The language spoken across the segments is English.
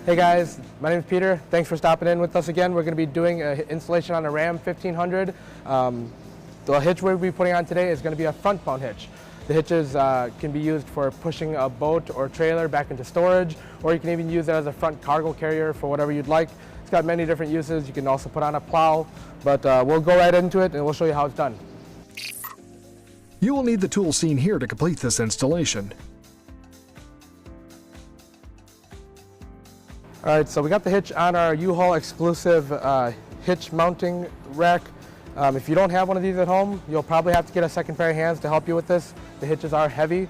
Hey guys, my name is Peter. Thanks for stopping in with us again. We're going to be doing an installation on a Ram 1500. The hitch we'll be putting on today is going to be a front mount hitch. The hitches can be used for pushing a boat or trailer back into storage, or you can even use it as a front cargo carrier for whatever you'd like. It's got many different uses. You can also put on a plow, but we'll go right into it and we'll show you how it's done. You will need the tools seen here to complete this installation. All right, so we got the hitch on our U-Haul exclusive hitch mounting rack. If you don't have one of these at home, you'll probably have to get a second pair of hands to help you with this. The hitches are heavy,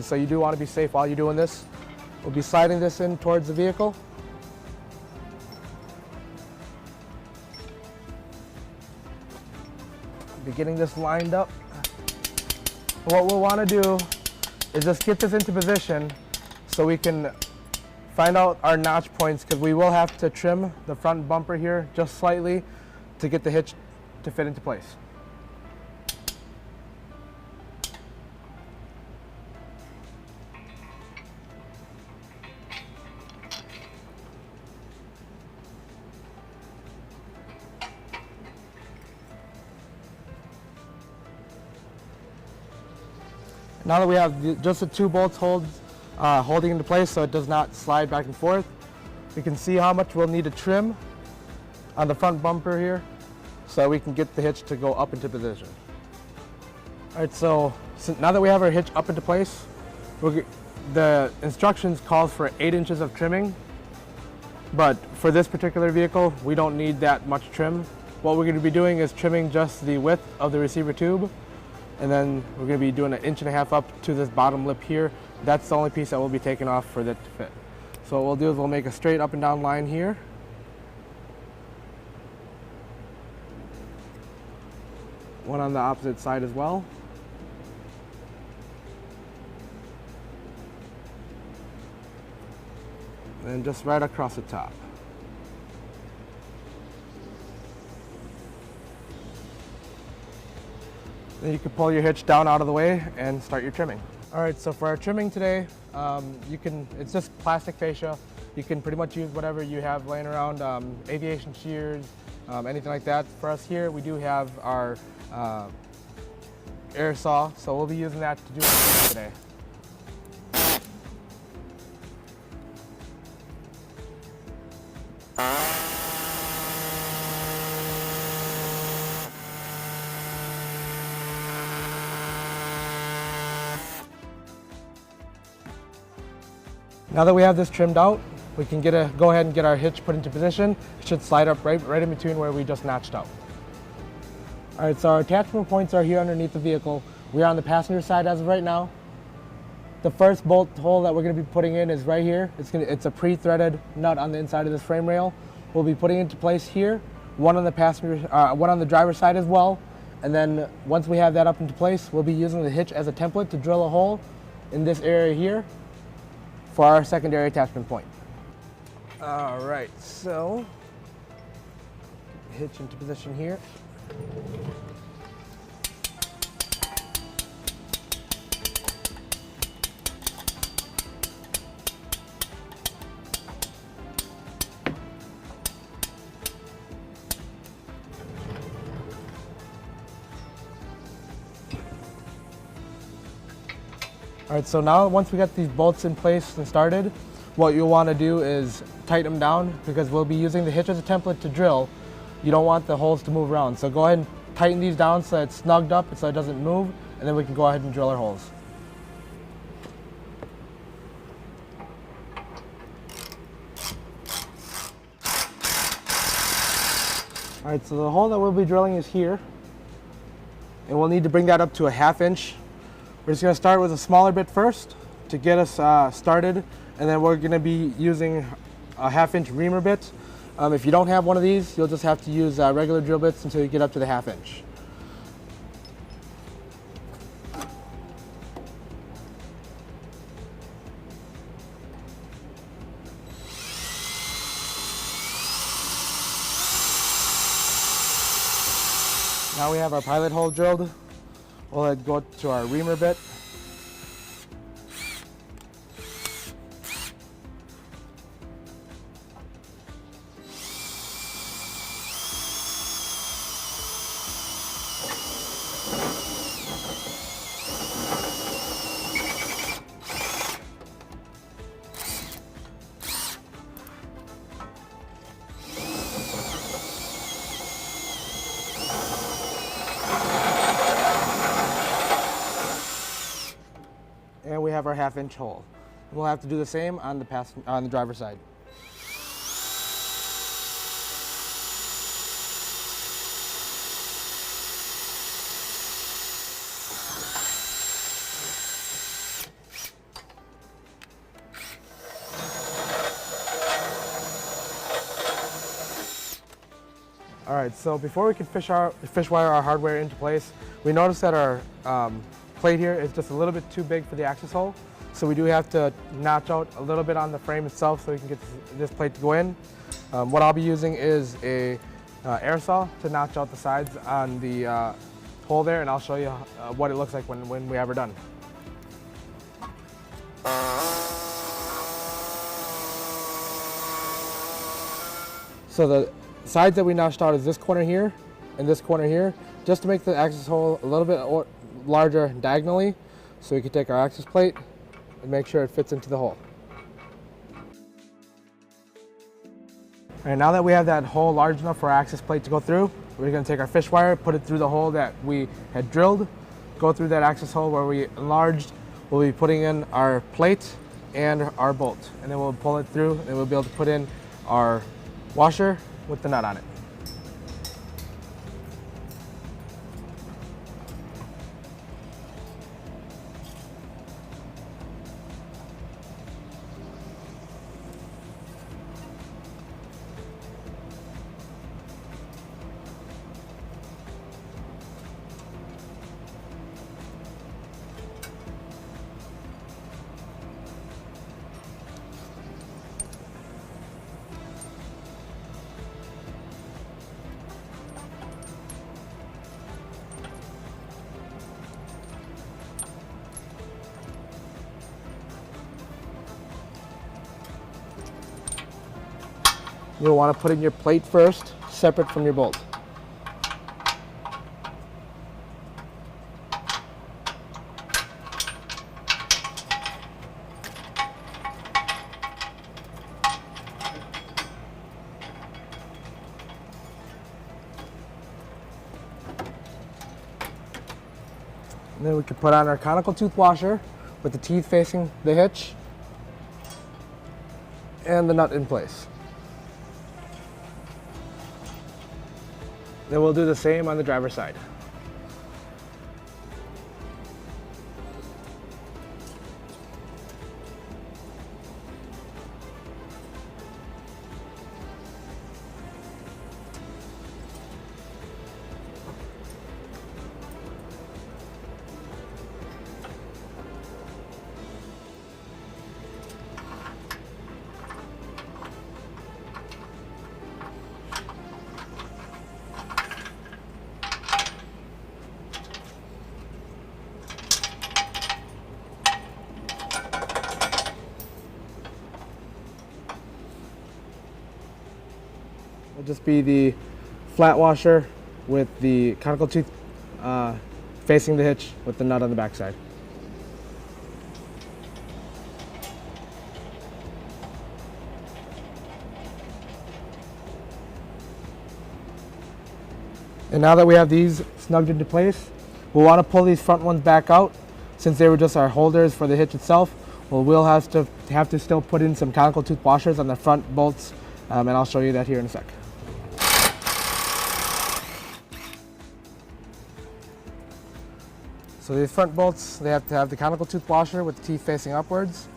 so you do want to be safe while you're doing this. We'll be sliding this in towards the vehicle. Be getting this lined up. What we'll want to do is just get this into position so we can find out our notch points, because we will have to trim the front bumper here just slightly to get the hitch to fit into place. Now that we have just the two bolts holding into place so it does not slide back and forth, we can see how much we'll need to trim on the front bumper here so we can get the hitch to go up into position. All right, so now that we have our hitch up into place, the instructions calls for 8 inches of trimming, but for this particular vehicle, we don't need that much trim. What we're going to be doing is trimming just the width of the receiver tube, and then we're going to be doing 1.5 inches up to this bottom lip here. That's the only piece that we'll be taking off for that to fit. So what we'll do is we'll make a straight up and down line here. One on the opposite side as well. And just right across the top. Then you can pull your hitch down out of the way and start your trimming. All right, so for our trimming today, it's just plastic fascia. You can pretty much use whatever you have laying around, aviation shears, anything like that. For us here, we do have our air saw, so we'll be using that to do it today. Now that we have this trimmed out, we can go ahead and get our hitch put into position. It should slide up right in between where we just notched out. All right, so our attachment points are here underneath the vehicle. We are on the passenger side as of right now. The first bolt hole that we're going to be putting in is right here. It's a pre-threaded nut on the inside of this frame rail. We'll be putting it into place here, one on the driver's side as well. And then once we have that up into place, we'll be using the hitch as a template to drill a hole in this area here for our secondary attachment point. All right, so hitch into position here. All right, so now once we got these bolts in place and started, what you'll want to do is tighten them down, because we'll be using the hitch as a template to drill. You don't want the holes to move around. So go ahead and tighten these down so it's snugged up so it doesn't move, and then we can go ahead and drill our holes. All right, so the hole that we'll be drilling is here, and we'll need to bring that up to 1/2 inch. We're just going to start with a smaller bit first to get us started, and then we're going to be using a 1/2 inch reamer bit. If you don't have one of these, you'll just have to use regular drill bits until you get up to the 1/2 inch. Now we have our pilot hole drilled. We'll go to our reamer bit. have our 1/2-inch hole. We'll have to do the same on the driver's side. All right, so before we can fish wire our hardware into place, we noticed that our plate here is just a little bit too big for the access hole. So we do have to notch out a little bit on the frame itself so we can get this plate to go in. What I'll be using is a air saw to notch out the sides on the hole there, and I'll show you what it looks like when we have her done. So the sides that we notched out is this corner here and this corner here, just to make the access hole a little bit larger diagonally, so we can take our access plate and make sure it fits into the hole. All right, now that we have that hole large enough for our access plate to go through, we're going to take our fish wire, put it through the hole that we had drilled, go through that access hole where we enlarged. We'll be putting in our plate and our bolt, and then we'll pull it through, and we'll be able to put in our washer with the nut on it. You'll want to put in your plate first, separate from your bolt. And then we can put on our conical tooth washer with the teeth facing the hitch and the nut in place. Then we'll do the same on the driver's side. Will just be the flat washer with the conical tooth facing the hitch with the nut on the back side. And now that we have these snugged into place, we'll want to pull these front ones back out. Since they were just our holders for the hitch itself, we'll have to still put in some conical tooth washers on the front bolts, and I'll show you that here in a sec. So these front bolts, they have to have the conical tooth washer with the teeth facing upwards.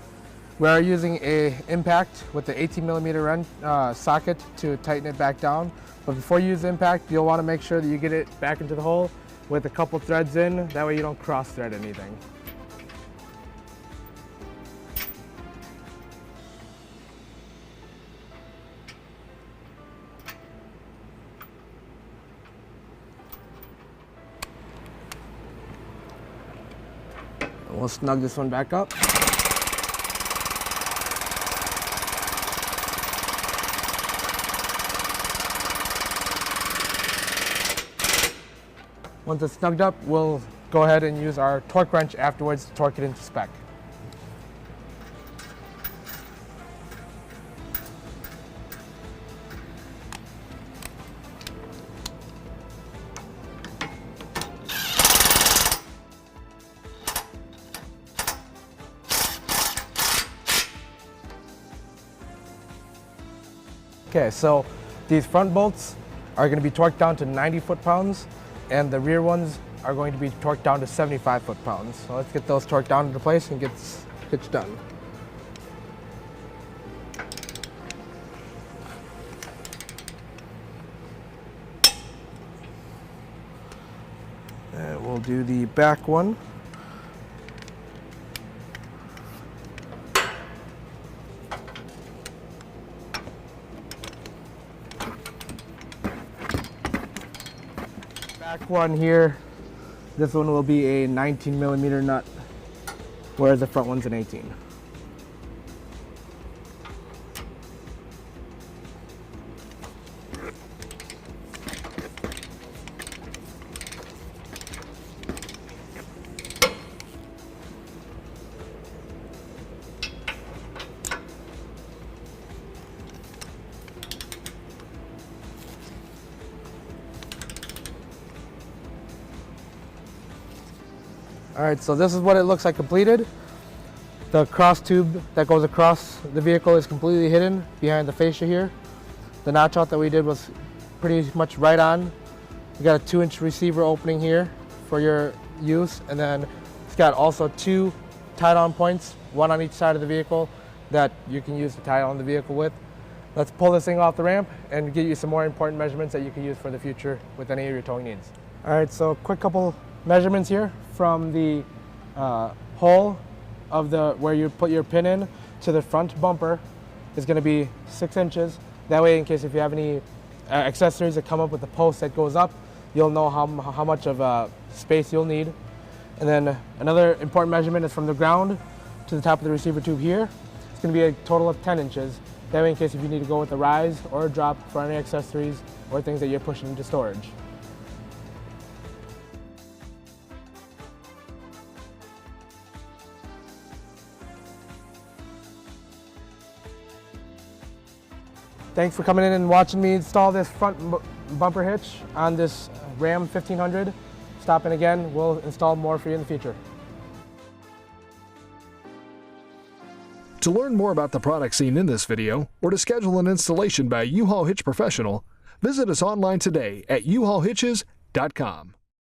We are using a impact with the 18mm wrench socket to tighten it back down. But before you use the impact, you'll want to make sure that you get it back into the hole with a couple threads in. That way you don't cross thread anything. We'll snug this one back up. Once it's snugged up, we'll go ahead and use our torque wrench afterwards to torque it into spec. Okay, so these front bolts are going to be torqued down to 90 foot-pounds, and the rear ones are going to be torqued down to 75 foot-pounds. So let's get those torqued down into place and get this hitch done. And we'll do the back one. Back one here, this one will be a 19 millimeter nut, whereas the front one's an 18. All right, so this is what it looks like completed. The cross tube that goes across the vehicle is completely hidden behind the fascia here. The notch out that we did was pretty much right on. You got a 2-inch receiver opening here for your use, and then it's got also 2 tie-down points, one on each side of the vehicle that you can use to tie on the vehicle with. Let's pull this thing off the ramp and give you some more important measurements that you can use for the future with any of your towing needs. All right, so quick couple measurements here from the hole of the where you put your pin in to the front bumper is going to be 6 inches. That way, in case if you have any accessories that come up with the post that goes up, you'll know how much of space you'll need. And then another important measurement is from the ground to the top of the receiver tube here. It's going to be a total of 10 inches. That way, in case if you need to go with a rise or a drop for any accessories or things that you're pushing into storage. Thanks for coming in and watching me install this front bumper hitch on this Ram 1500. Stop in again, we'll install more for you in the future. To learn more about the products seen in this video, or to schedule an installation by U-Haul Hitch Professional, visit us online today at uhaulhitches.com.